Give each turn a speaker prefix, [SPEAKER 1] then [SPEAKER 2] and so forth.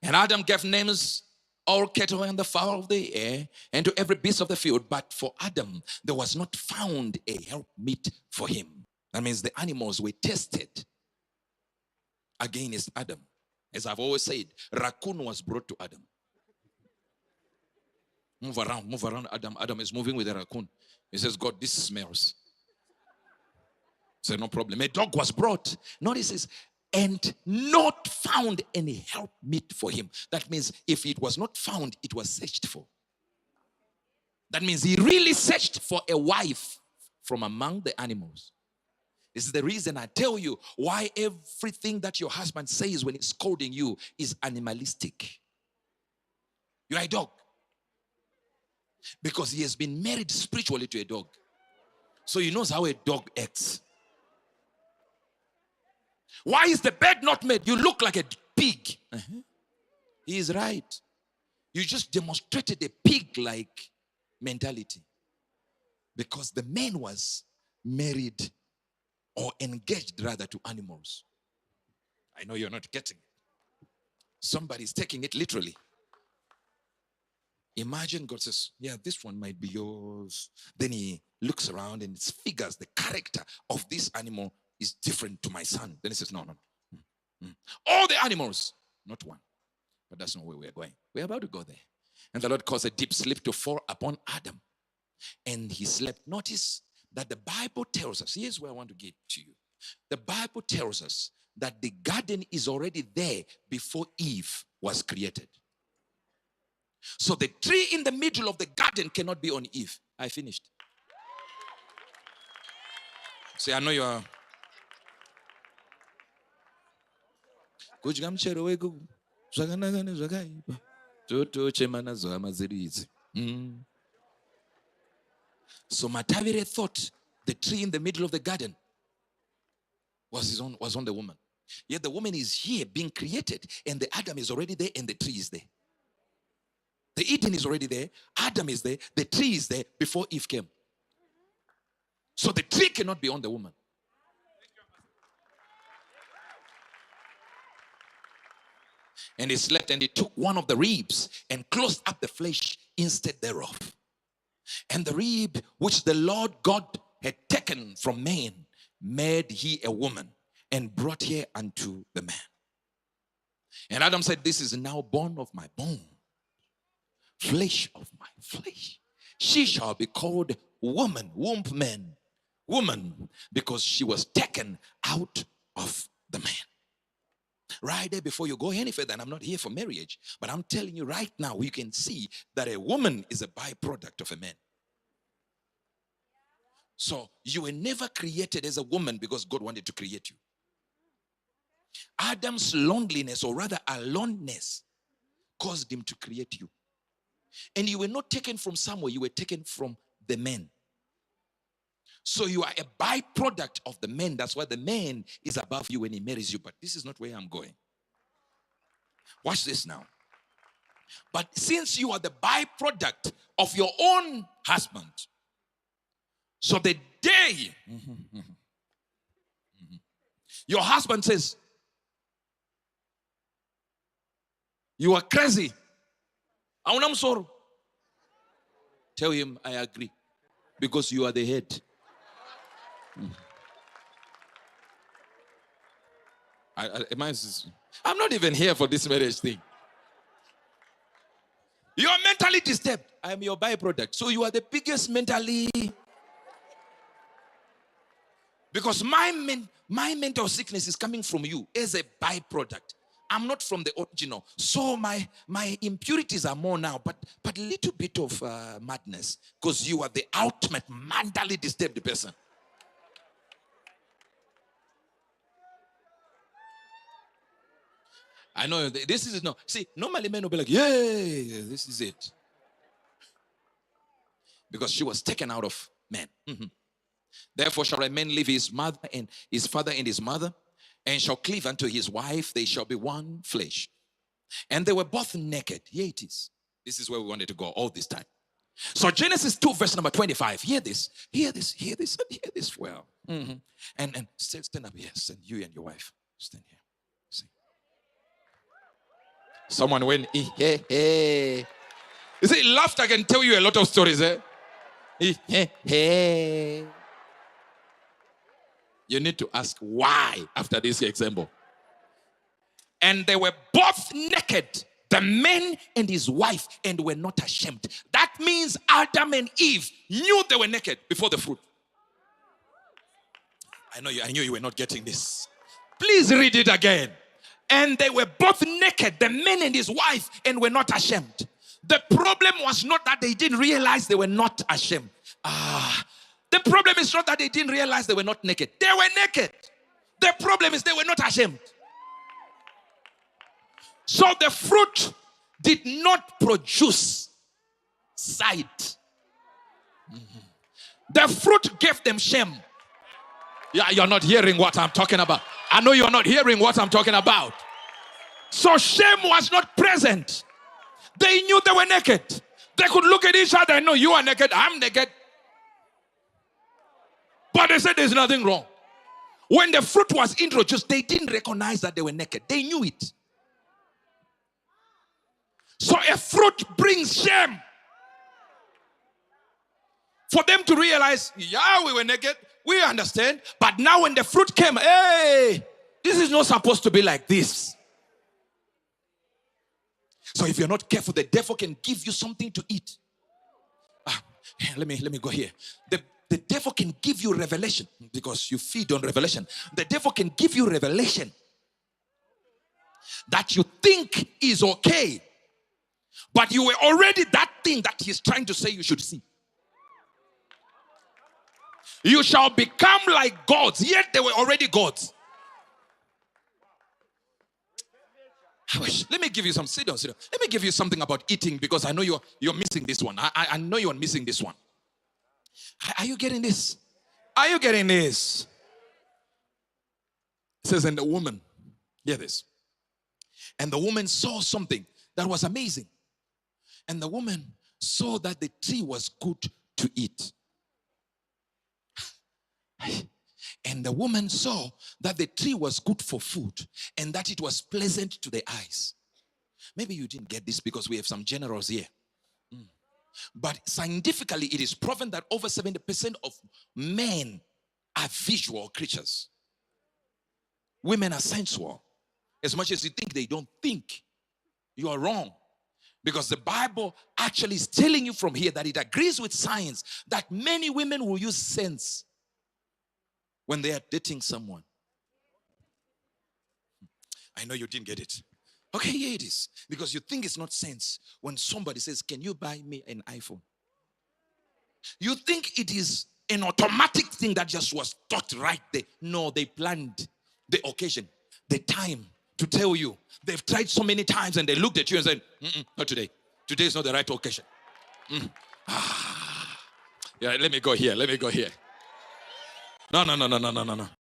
[SPEAKER 1] And Adam gave names all cattle and the fowl of the air and to every beast of the field. But for Adam, there was not found a helpmeet for him. That means the animals were tested against Adam. As I've always said, raccoon was brought to Adam. Move around, Adam. Adam is moving with a raccoon. He says, God, this smells. So no problem. A dog was brought. Notice this, and not found any helpmeet for him. That means if it was not found, it was searched for. That means he really searched for a wife from among the animals. This is the reason I tell you why everything that your husband says when he's scolding you is animalistic. You're a dog. Because he has been married spiritually to a dog. So he knows how a dog acts. Why is the bed not made? You look like a pig. He is right. You just demonstrated a pig-like mentality. Because the man was married or engaged rather to animals. I know you're not getting it. Somebody's taking it literally. Imagine God says, yeah, this one might be yours. Then he looks around and figures the character of this animal is different to my son. Then he says, no. All the animals, not one. But that's not where we're going. We're about to go there. And the Lord caused a deep sleep to fall upon Adam. And he slept. Notice that the Bible tells us, here's where I want to get to you. The Bible tells us that the garden is already there before Eve was created. So the tree in the middle of the garden cannot be on Eve. I finished. Say, I know you are. So Matavire thought the tree in the middle of the garden was on the woman. Yet the woman is here being created, and the Adam is already there, and the tree is there. The Eden is already there. Adam is there. The tree is there before Eve came. So the tree cannot be on the woman. And he slept, and he took one of the ribs and closed up the flesh instead thereof. And the rib which the Lord God had taken from man made he a woman and brought her unto the man. And Adam said, this is now bone of my bone, flesh of my flesh. She shall be called woman, woman, because she was taken out of the man. Right there, before you go any further, and I'm not here for marriage, but I'm telling you right now, you can see that a woman is a byproduct of a man. So you were never created as a woman because God wanted to create you. Adam's loneliness, or rather aloneness, caused him to create you. And you were not taken from somewhere, you were taken from the man. So you are a byproduct of the man. That's why the man is above you when he marries you. But this is not where I'm going. Watch this now. But since you are the byproduct of your own husband, so the day your husband says, you are crazy, I'm sorry, tell him, I agree, because you are the head. I'm not even here for this marriage thing. You are mentally disturbed. I am your byproduct. So you are the biggest mentally. Because my mental sickness is coming from you as a byproduct. I'm not from the original. So my impurities are more now, but a little bit of madness. Because you are the ultimate mentally disturbed person. I know this is no. See, normally men will be like, yeah, this is it. Because she was taken out of man. Therefore shall a man leave his mother and his father and his mother, and shall cleave unto his wife. They shall be one flesh. And they were both naked. Here it is. This is where we wanted to go all this time. So Genesis 2 verse number 25. Hear this well. And stand up here. Stand, you and your wife. Stand here. See. Someone went, hey, hey. You see, laughter can tell you a lot of stories, eh? Hey. You need to ask why after this example. And they were both naked, the man and his wife, and were not ashamed. That means Adam and Eve knew they were naked before the fruit. I knew you were not getting this. Please read it again. And they were both naked, the man and his wife, and were not ashamed. The problem was not that they didn't realize they were not ashamed. The problem is not that they didn't realize they were not naked. They were naked. The problem is they were not ashamed. So the fruit did not produce sight. The fruit gave them shame. Yeah, you're not hearing what I'm talking about. I know you're not hearing what I'm talking about. So shame was not present. They knew they were naked. They could look at each other and know, you are naked, I'm naked. But they said there's nothing wrong. When the fruit was introduced, they didn't recognize that they were naked. They knew it. So a fruit brings shame. For them to realize, yeah, we were naked, we understand. But now when the fruit came, hey, this is not supposed to be like this. So if you're not careful, the devil can give you something to eat. Let me go here. The devil can give you revelation because you feed on revelation. The devil can give you revelation that you think is okay, but you were already that thing that he's trying to say you should see. You shall become like gods, yet they were already gods. Let me give you some. Sit down. Let me give you something about eating because I know you're missing this one. I know you're missing this one. Are you getting this? Are you getting this? It says, and the woman, hear this. And the woman saw something that was amazing. And the woman saw that the tree was good to eat. And the woman saw that the tree was good for food and that it was pleasant to the eyes. Maybe you didn't get this because we have some generals here. But scientifically, it is proven that over 70% of men are visual creatures. Women are sensual. As much as you think they don't think, you are wrong. Because the Bible actually is telling you from here that it agrees with science that many women will use sense when they are dating someone. I know you didn't get it. Okay, here it is. Because you think it's not sense when somebody says, can you buy me an iPhone? You think it is an automatic thing that just was taught right there. No, they planned the occasion, the time to tell you. They've tried so many times and they looked at you and said, not today. Today is not the right occasion. Yeah, let me go here. No.